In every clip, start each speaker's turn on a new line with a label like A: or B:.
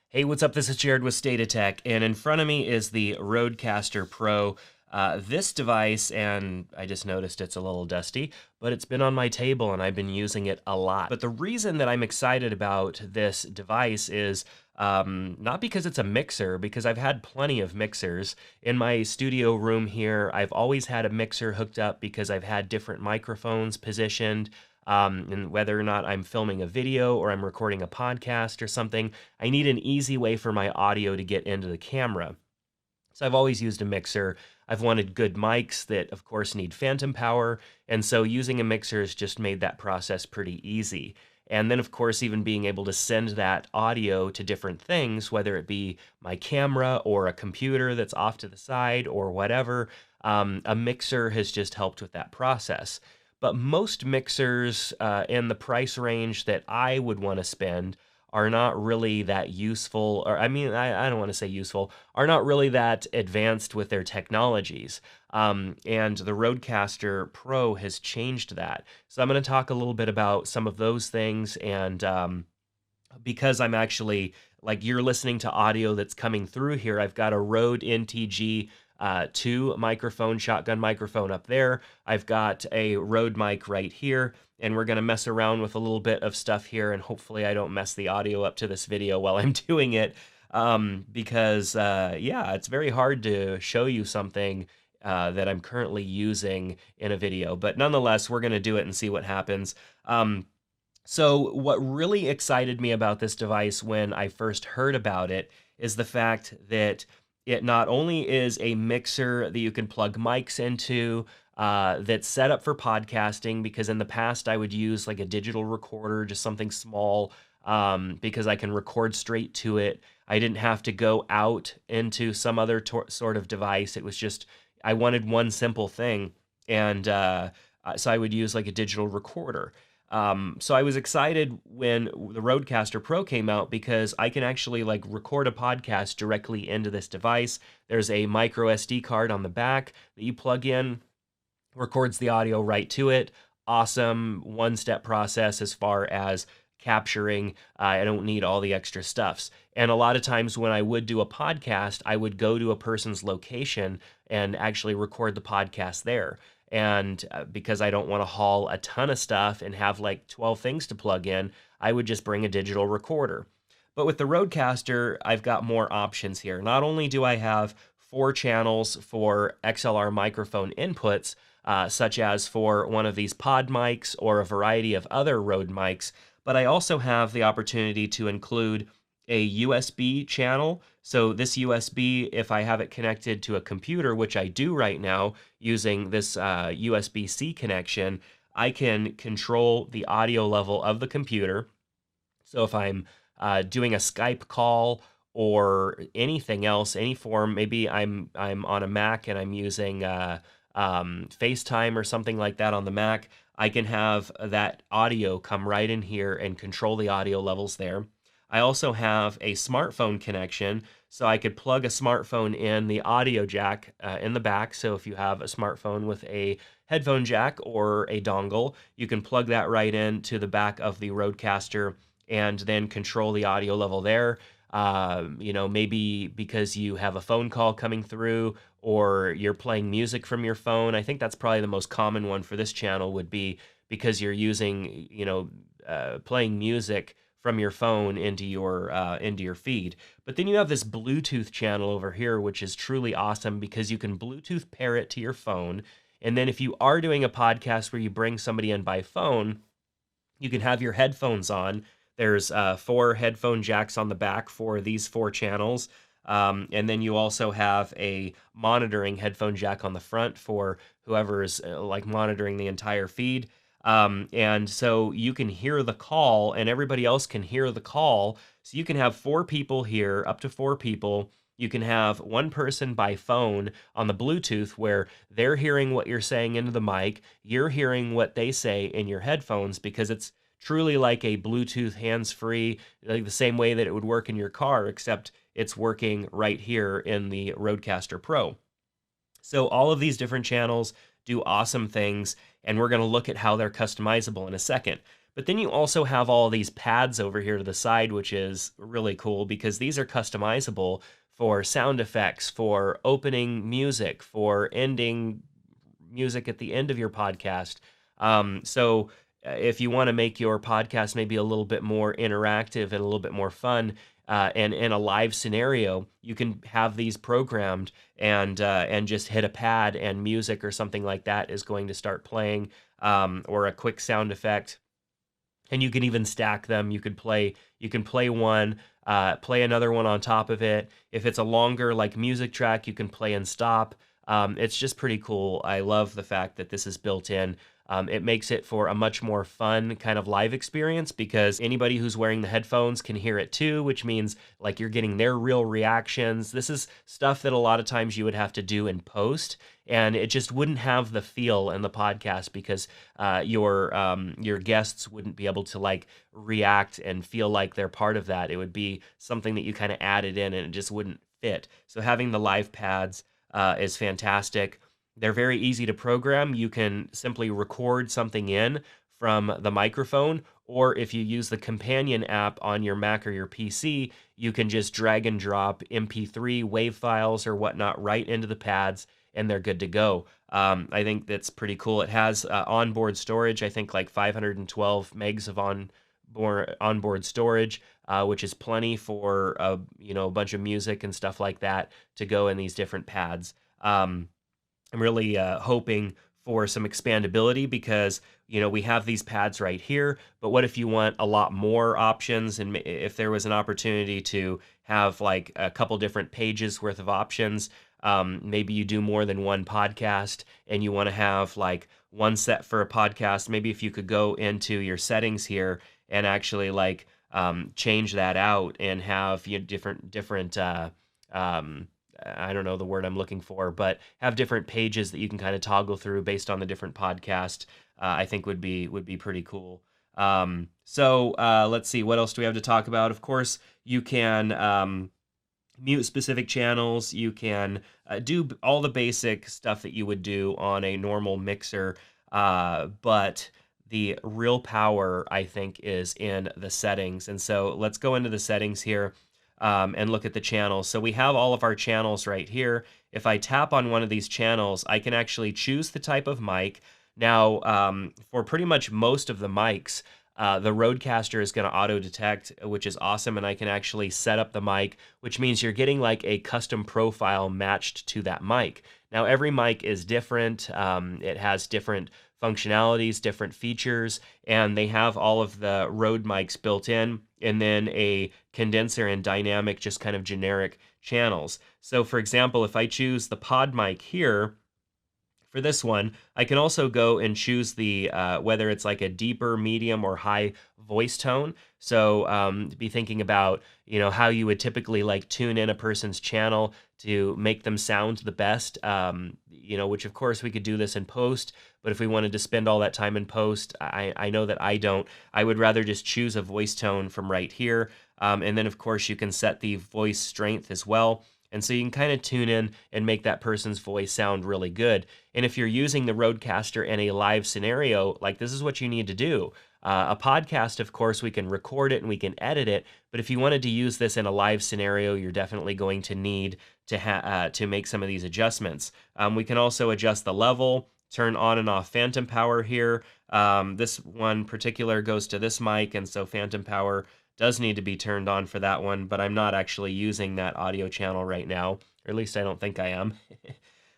A: Hey, what's up? This is Jared with State of Tech, and in front of me is the Rodecaster Pro. This device, and I just noticed it's a little dusty, but it's been on my table and I've been using it a lot. But the reason that I'm excited about this device is not because it's a mixer, because I've had plenty of mixers. In my studio room here, I've always had a mixer hooked up because I've had different microphones positioned. And whether or not I'm filming a video or I'm recording a podcast or something, I need an easy way for my audio to get into the camera. So I've always used a mixer. I've wanted good mics that, of course, need phantom power, and so using a mixer has just made that process pretty easy. And then, of course, even being able to send that audio to different things, whether it be my camera or a computer that's off to the side or whatever, a mixer has just helped with that process. But most mixers in the price range that I would want to spend are not really that useful, or I don't want to say useful, are not really that advanced with their technologies. And the Rodecaster Pro has changed that. So I'm going to talk a little bit about some of those things, and because I'm actually, like, you're listening to audio that's coming through here, I've got a Rode NTG 2 microphone, shotgun microphone up there. I've got a Rode mic right here, and we're gonna mess around with a little bit of stuff here, and hopefully I don't mess the audio up to this video while I'm doing it, because yeah, it's very hard to show you something that I'm currently using in a video, but nonetheless, we're gonna do it and see what happens. So what really excited me about this device when I first heard about it is the fact that it not only is a mixer that you can plug mics into, that's set up for podcasting, because in the past I would use like a digital recorder, just something small, because I can record straight to it. I didn't have to go out into some other sort of device. It was just, I wanted one simple thing, and so I would use like a digital recorder. So I was excited when the Rodecaster Pro came out because I can actually like record a podcast directly into this device. There's a micro SD card on the back that you plug in, records the audio right to it. Awesome one-step process as far as capturing. I don't need all the extra stuffs. And a lot of times when I would do a podcast, I would go to a person's location and actually record the podcast there. And because I don't want to haul a ton of stuff and have like 12 things to plug in, I would just bring a digital recorder. But with the Rodecaster, I've got more options here. Not only do I have 4 channels for XLR microphone inputs, such as for one of these pod mics or a variety of other Rode mics, but I also have the opportunity to include a USB channel. So this USB, if I have it connected to a computer, which I do right now using this USB-C connection, I can control the audio level of the computer. So if I'm doing a Skype call or anything else, any form, maybe I'm on a Mac and I'm using FaceTime or something like that on the Mac, I can have that audio come right in here and control the audio levels there. I also have a smartphone connection, so I could plug a smartphone in the audio jack in the back. So if you have a smartphone with a headphone jack or a dongle, you can plug that right into the back of the Rodecaster and then control the audio level there. You know, maybe because you have a phone call coming through or you're playing music from your phone. I think that's probably the most common one for this channel, would be because you're using, you know, playing music from your phone into your feed. But then you have this Bluetooth channel over here, which is truly awesome because you can Bluetooth pair it to your phone. And then if you are doing a podcast where you bring somebody in by phone, you can have your headphones on. There's 4 headphone jacks on the back for these 4 channels. And then you also have a monitoring headphone jack on the front for whoever's like monitoring the entire feed. And so you can hear the call and everybody else can hear the call. So you can have 4 people here, up to 4 people. You can have one person by phone on the Bluetooth where they're hearing what you're saying into the mic. You're hearing what they say in your headphones, because it's truly like a Bluetooth hands-free, like the same way that it would work in your car, except it's working right here in the Rodecaster Pro. So all of these different channels do awesome things, and we're going to look at how they're customizable in a second. But then you also have all these pads over here to the side, which is really cool because these are customizable for sound effects, for opening music, for ending music at the end of your podcast. So if you want to make your podcast maybe a little bit more interactive and a little bit more fun, and in a live scenario, you can have these programmed and just hit a pad and music or something like that is going to start playing, or a quick sound effect, and you can even stack them. You can play one, play another one on top of it. If it's a longer like music track, you can play and stop. It's just pretty cool. I love the fact that this is built in. It makes it for a much more fun kind of live experience because anybody who's wearing the headphones can hear it too, which means like you're getting their real reactions. This is stuff that a lot of times you would have to do in post, and it just wouldn't have the feel in the podcast because your guests wouldn't be able to like react and feel like they're part of that. It would be something that you kind of added in, and it just wouldn't fit. So having the live pads is fantastic. They're very easy to program. You can simply record something in from the microphone, or if you use the companion app on your Mac or your PC, you can just drag and drop MP3 WAV files or whatnot right into the pads, and they're good to go. I think that's pretty cool. It has onboard storage, I think like 512 megs of onboard storage, which is plenty for a bunch of music and stuff like that to go in these different pads. I'm really hoping for some expandability because we have these pads right here, but what if you want a lot more options, and if there was an opportunity to have like a couple different pages worth of options? Maybe you do more than one podcast and you want to have like one set for a podcast. Maybe if you could go into your settings here and actually like change that out and have different I don't know the word I'm looking for, but have different pages that you can kind of toggle through based on the different podcast, I think would be pretty cool. So let's see, what else do we have to talk about? Of course, you can mute specific channels. You can do all the basic stuff that you would do on a normal mixer, but the real power, I think, is in the settings. And so let's go into the settings here and look at the channels. So we have all of our channels right here. If I tap on one of these channels, I can actually choose the type of mic. Now, for pretty much most of the mics, the Rodecaster is going to auto detect, which is awesome, and I can actually set up the mic, which means you're getting like a custom profile matched to that mic. Now, every mic is different. It has different functionalities, different features, and they have all of the Rode mics built in, and then a condenser and dynamic, just kind of generic channels. So for example, if I choose the pod mic here, for this one, I can also go and choose the whether it's like a deeper, medium, or high voice tone. So be thinking about how you would typically like tune in a person's channel to make them sound the best. Which of course we could do this in post, but if we wanted to spend all that time in post, I know that I don't. I would rather just choose a voice tone from right here, and then of course you can set the voice strength as well. And so you can kind of tune in and make that person's voice sound really good. And if you're using the Rodecaster in a live scenario, like this is what you need to do. A podcast, of course, we can record it and we can edit it. But if you wanted to use this in a live scenario, you're definitely going to need to make some of these adjustments. We can also adjust the level, turn on and off phantom power here. This one particular goes to this mic, and so phantom power does need to be turned on for that one, but I'm not actually using that audio channel right now, or at least I don't think I am.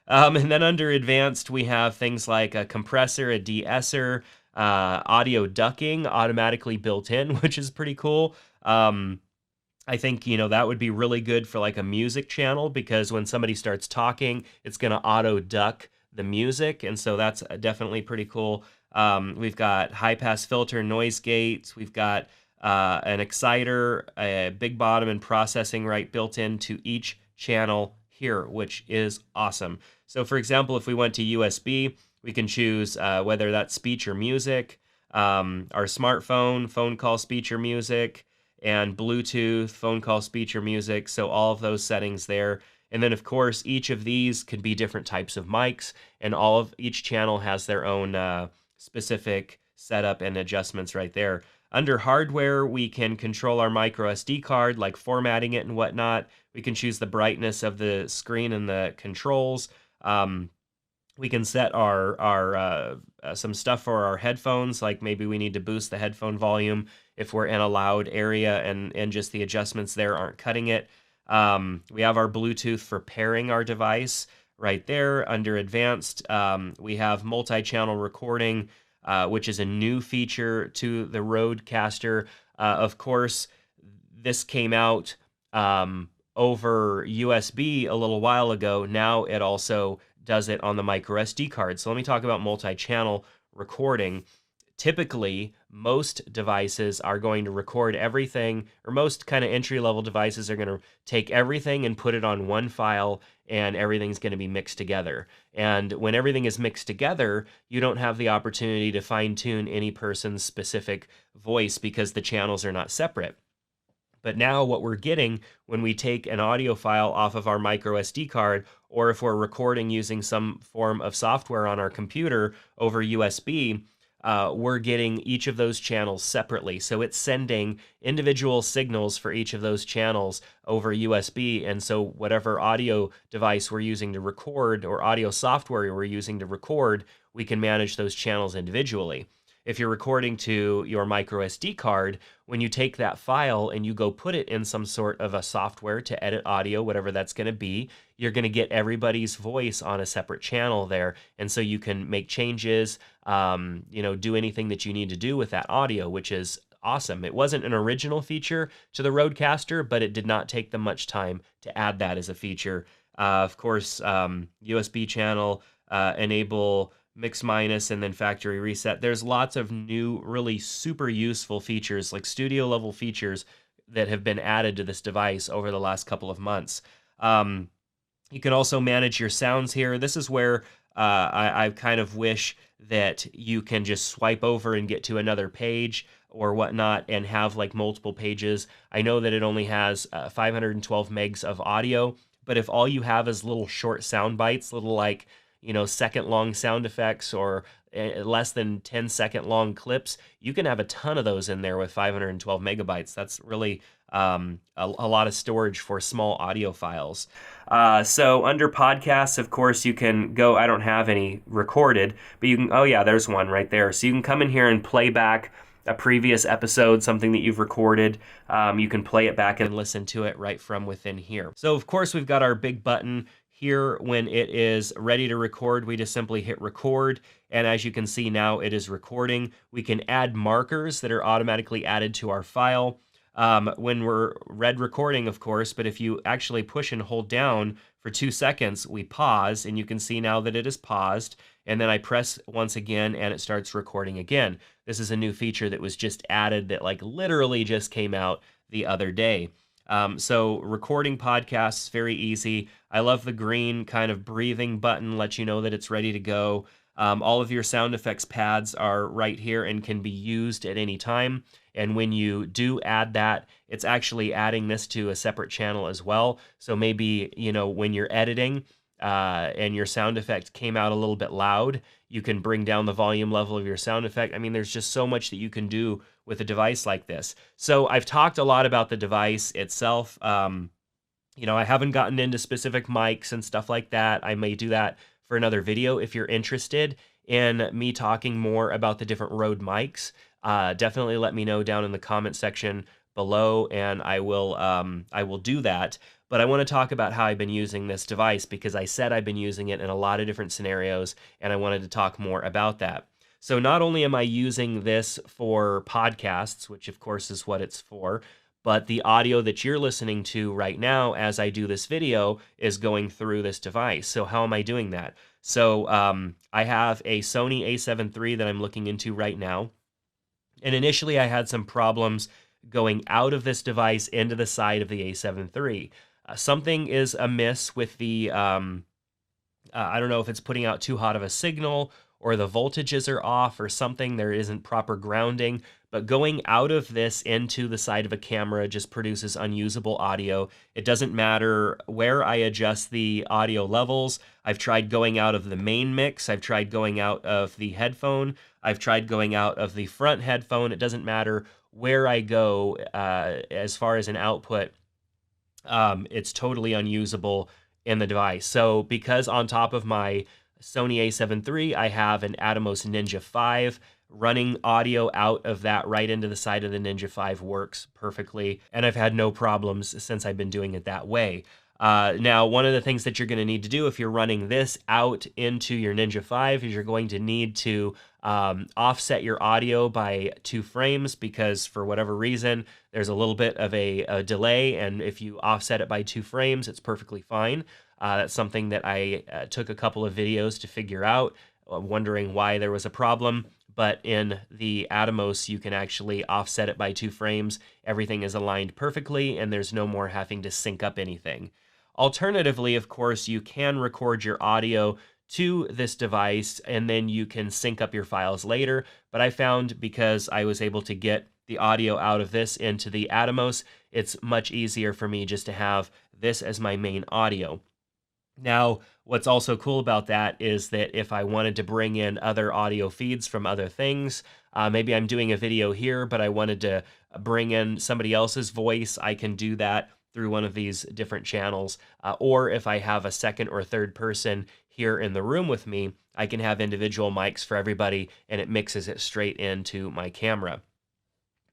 A: And then under advanced, we have things like a compressor, a de-esser, audio ducking automatically built in, which is pretty cool. I think, that would be really good for like a music channel because when somebody starts talking, it's going to auto duck the music. And so that's definitely pretty cool. We've got high pass filter, noise gates. We've got an exciter, a big bottom, and processing right built into each channel here, which is awesome. So for example, if we went to USB, we can choose whether that's speech or music, our smartphone, phone call, speech or music, and Bluetooth, phone call, speech or music. So all of those settings there. And then of course, each of these could be different types of mics, and each channel has their own specific setup and adjustments right there. Under hardware, we can control our micro SD card, like formatting it and whatnot. We can choose the brightness of the screen and the controls. We can set our some stuff for our headphones, like maybe we need to boost the headphone volume if we're in a loud area and just the adjustments there aren't cutting it. We have our Bluetooth for pairing our device right there. Under advanced, we have multi-channel recording, which is a new feature to the Rodecaster. Of course, this came out over USB a little while ago. Now it also does it on the micro SD card. So let me talk about multi-channel recording. Typically, most devices are going to record everything, or most kind of entry-level devices are going to take everything and put it on one file, and everything's going to be mixed together. And when everything is mixed together, you don't have the opportunity to fine-tune any person's specific voice because the channels are not separate. But now what we're getting when we take an audio file off of our micro SD card, or if we're recording using some form of software on our computer over USB, we're getting each of those channels separately. So it's sending individual signals for each of those channels over USB. And so whatever audio device we're using to record or audio software we're using to record, we can manage those channels individually. If you're recording to your micro SD card, when you take that file and you go put it in some sort of a software to edit audio, whatever that's going to be, you're going to get everybody's voice on a separate channel there. And so you can make changes, do anything that you need to do with that audio, which is awesome. It wasn't an original feature to the Rodecaster, but it did not take them much time to add that as a feature. Of course, USB channel, enable mix minus, and then factory reset. There's lots of new, really super useful features, like studio level features that have been added to this device over the last couple of months. You can also manage your sounds here. This is where I kind of wish that you can just swipe over and get to another page or whatnot and have like multiple pages. I know that it only has 512 megs of audio, but if all you have is little short sound bites, little like second long sound effects or less than 10-second long clips, you can have a ton of those in there with 512 megabytes. That's really a lot of storage for small audio files. So under podcasts, of course, you can go, I don't have any recorded, but you can, oh yeah, there's one right there. So you can come in here and play back a previous episode, something that you've recorded. You can play it back and listen to it right from within here. So of course, we've got our big button here. When it is ready to record, we just simply hit record, and as you can see now, it is recording. We can add markers that are automatically added to our file when we're recording, of course, but if you actually push and hold down for 2 seconds, we pause, and you can see now that it is paused, and then I press once again, and it starts recording again. This is a new feature that was just added that like literally just came out the other day. So recording podcasts, very easy. I love the green kind of breathing button, lets you know that it's ready to go. All of your sound effects pads are right here and can be used at any time. And when you do add that, it's actually adding this to a separate channel as well. So maybe, when you're editing and your sound effect came out a little bit loud, you can bring down the volume level of your sound effect. I mean, there's just so much that you can do with a device like this. So I've talked a lot about the device itself. I haven't gotten into specific mics and stuff like that. I may do that for another video. If you're interested in me talking more about the different Rode mics, definitely let me know down in the comment section below, and I will do that. But I want to talk about how I've been using this device, because I said I've been using it in a lot of different scenarios, and I wanted to talk more about that. So not only am I using this for podcasts, which of course is what it's for, but the audio that you're listening to right now as I do this video is going through this device. So how am I doing that? So I have a Sony a7 III that I'm looking into right now. And initially I had some problems going out of this device into the side of the a7 III. Something is amiss with the, I don't know if it's putting out too hot of a signal, or the voltages are off or something. There isn't proper grounding, but going out of this into the side of a camera just produces unusable audio. It doesn't matter where I adjust the audio levels. I've tried going out of the main mix. I've tried going out of the headphone. I've tried going out of the front headphone. It doesn't matter where I go as far as an output. It's totally unusable in the device. So because on top of my Sony a7 III, I have an Atomos Ninja 5, running audio out of that right into the side of the Ninja 5 works perfectly, and I've had no problems since I've been doing it that way. Now, one of the things that you're going to need to do if you're running this out into your Ninja 5 is you're going to need to offset your audio by 2 frames, because for whatever reason, there's a little bit of a delay, and if you offset it by 2 frames, it's perfectly fine. That's something that I took a couple of videos to figure out, wondering why there was a problem. But in the Atomos, you can actually offset it by 2 frames. Everything is aligned perfectly, and there's no more having to sync up anything. Alternatively, of course, you can record your audio to this device, and then you can sync up your files later. But I found, because I was able to get the audio out of this into the Atomos, it's much easier for me just to have this as my main audio. Now, what's also cool about that is that if I wanted to bring in other audio feeds from other things, maybe I'm doing a video here, but I wanted to bring in somebody else's voice, I can do that through one of these different channels. Or if I have a second or third person here in the room with me, I can have individual mics for everybody, and it mixes it straight into my camera.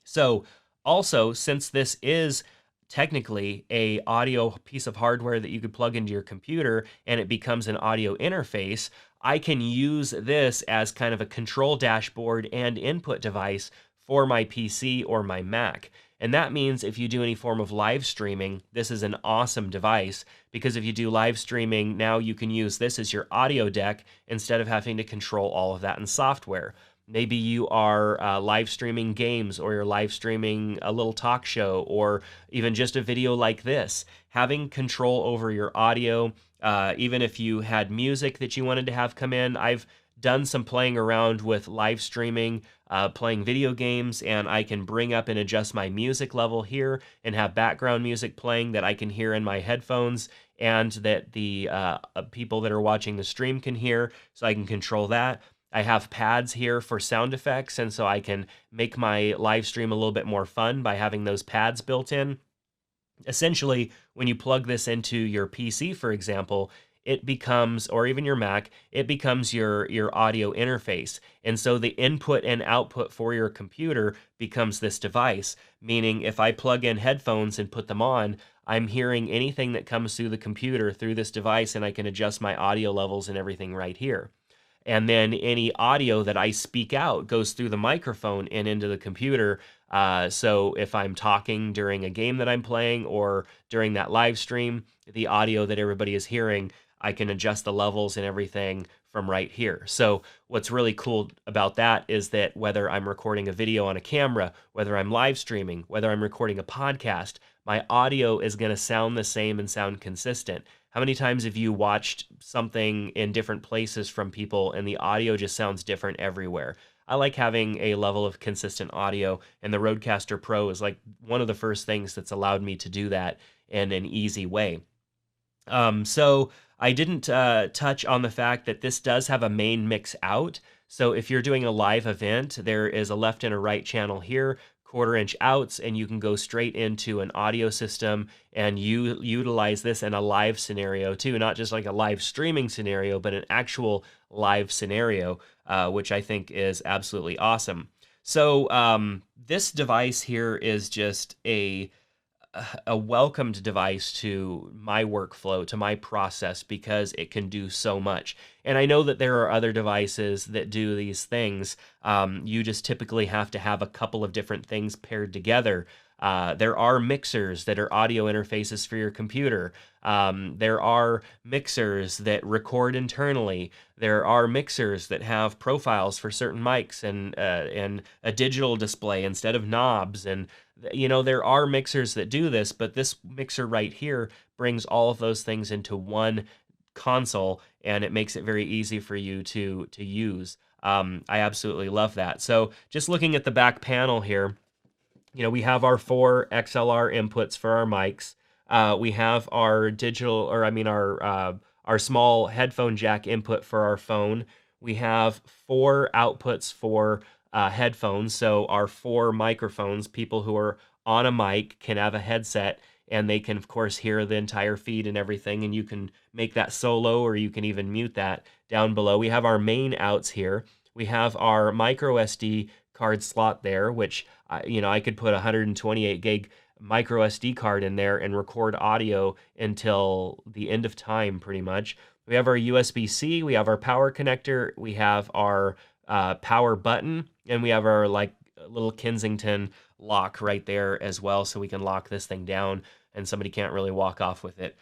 A: So also, since this is technically a audio piece of hardware that you could plug into your computer and it becomes an audio interface, I can use this as kind of a control dashboard and input device for my PC or my Mac. And that means if you do any form of live streaming, this is an awesome device, because if you do live streaming, now you can use this as your audio deck instead of having to control all of that in software. Maybe you are live streaming games, or you're live streaming a little talk show, or even just a video like this. Having control over your audio, even if you had music that you wanted to have come in. I've done some playing around with live streaming, playing video games, and I can bring up and adjust my music level here and have background music playing that I can hear in my headphones, and that the people that are watching the stream can hear, so I can control that. I have pads here for sound effects, and so I can make my live stream a little bit more fun by having those pads built in. Essentially, when you plug this into your PC, for example, it becomes, or even your Mac, it becomes your audio interface. And so the input and output for your computer becomes this device, meaning if I plug in headphones and put them on, I'm hearing anything that comes through the computer through this device, and I can adjust my audio levels and everything right here. And then any audio that I speak out goes through the microphone and into the computer. So if I'm talking during a game that I'm playing, or during that live stream, the audio that everybody is hearing, I can adjust the levels and everything from right here. So what's really cool about that is that whether I'm recording a video on a camera, whether I'm live streaming, whether I'm recording a podcast, my audio is going to sound the same and sound consistent. How many times have you watched something in different places from people and the audio just sounds different everywhere? I like having a level of consistent audio, and the Rodecaster Pro is like one of the first things that's allowed me to do that in an easy way. So I didn't touch on the fact that this does have a main mix out. So if you're doing a live event, there is a left and a right channel here, 1/4-inch outs, and you can go straight into an audio system and you utilize this in a live scenario too, not just like a live streaming scenario, but an actual live scenario, which I think is absolutely awesome. So this device here is just a welcomed device to my workflow, to my process, because it can do so much. And I know that there are other devices that do these things. You just typically have to have a couple of different things paired together. There are mixers that are audio interfaces for your computer. There are mixers that record internally. There are mixers that have profiles for certain mics and a digital display instead of knobs. And you know, there are mixers that do this, but this mixer right here brings all of those things into one console, and it makes it very easy for you to use. I absolutely love that. So just looking at the back panel here, we have our 4 XLR inputs for our mics. We have our digital, or I mean our small headphone jack input for our phone. We have 4 outputs for headphones. So our 4 microphones, people who are on a mic can have a headset and they can of course hear the entire feed and everything, and you can make that solo or you can even mute that down below. We have our main outs here. We have our micro SD card slot there, which I could put a 128 gig micro SD card in there and record audio until the end of time, pretty much. We have our USB-C, we have our power connector, we have our power button, and we have our little Kensington lock right there as well, so we can lock this thing down and somebody can't really walk off with it.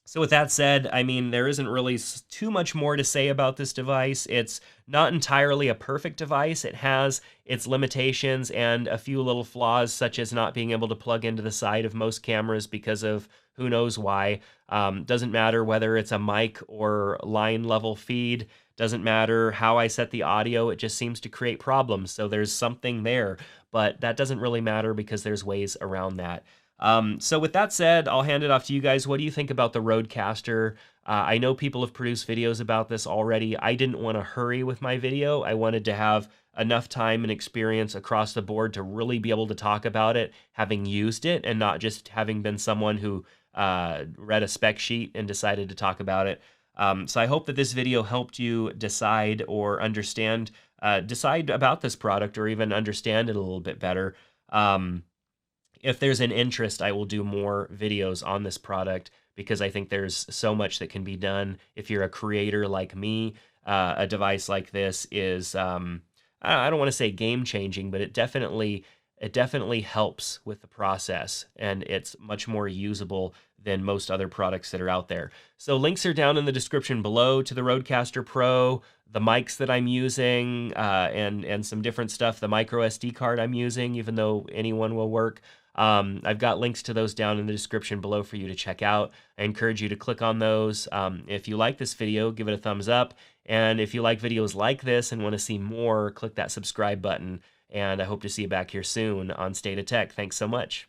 A: So with that said, I mean, there isn't really too much more to say about this device. It's not entirely a perfect device. It has its limitations and a few little flaws, such as not being able to plug into the side of most cameras because of who knows why. Doesn't matter whether it's a mic or line level feed. Doesn't matter how I set the audio. It just seems to create problems. So there's something there, but that doesn't really matter because there's ways around that. So with that said, I'll hand it off to you guys. What do you think about the Rodecaster? I know people have produced videos about this already. I didn't want to hurry with my video. I wanted to have enough time and experience across the board to really be able to talk about it, having used it, and not just having been someone who read a spec sheet and decided to talk about it. So I hope that this video helped you decide or understand, decide about this product or even understand it a little bit better. If there's an interest, I will do more videos on this product because I think there's so much that can be done. If you're a creator like me, a device like this is, I don't want to say game changing, but it definitely helps with the process, and it's much more usable than most other products that are out there. So links are down in the description below to the Rodecaster Pro, the mics that I'm using, and some different stuff, the micro SD card I'm using, even though anyone will work. I've got links to those down in the description below for you to check out. I encourage you to click on those. If you like this video, give it a thumbs up. And if you like videos like this and want to see more, click that subscribe button. And I hope to see you back here soon on State of Tech. Thanks so much.